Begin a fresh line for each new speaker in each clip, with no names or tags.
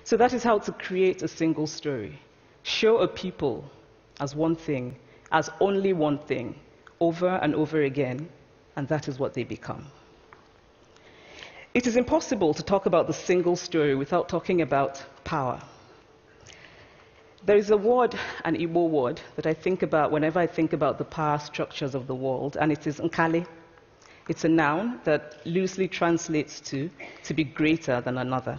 So that is how to create a single story. Show a people as one thing, as only one thing, over and over again, and that is what they become. It is impossible to talk about the single story without talking about power. There is a word, an Igbo word, that I think about whenever I think about the power structures of the world, and it is nkali. It's a noun that loosely translates to be greater than another.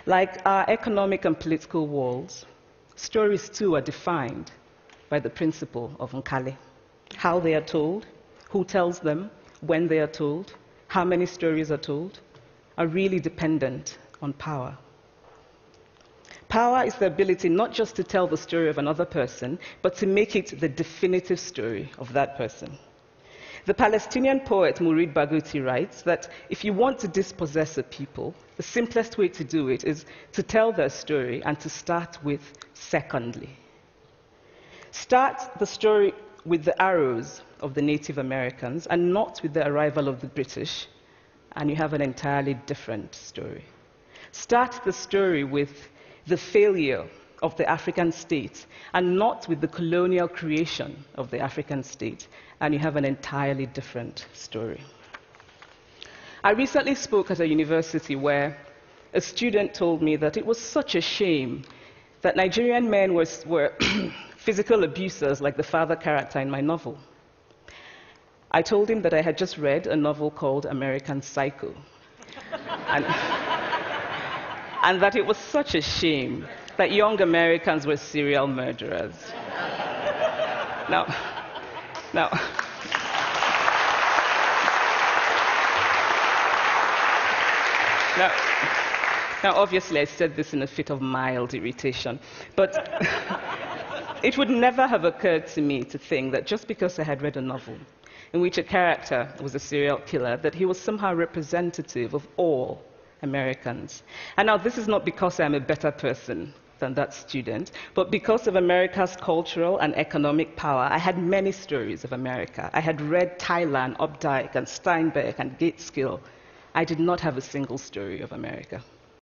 Like our economic and political worlds, stories too are defined by the principle of nkali. How they are told, who tells them, when they are told, how many stories are told, are really dependent on power. Power is the ability not just to tell the story of another person, but to make it the definitive story of that person. The Palestinian poet Mourid Barghouti writes that if you want to dispossess a people, the simplest way to do it is to tell their story and to start with secondly. Start the story with the arrows of the Native Americans and not with the arrival of the British, and you have an entirely different story. Start the story with the failure of the African state and not with the colonial creation of the African state, and you have an entirely different story. I recently spoke at a university where a student told me that it was such a shame that Nigerian men were physical abusers like the father character in my novel. I told him that I had just read a novel called American Psycho, and that it was such a shame that young Americans were serial murderers. Now, obviously, I said this in a fit of mild irritation, but it would never have occurred to me to think that just because I had read a novel in which a character was a serial killer, that he was somehow representative of all Americans. And now, this is not because I'm a better person than that student, but because of America's cultural and economic power, I had many stories of America. I had read Thailand, Updike, and Steinbeck, and Gateskill. I did not have a single story of America.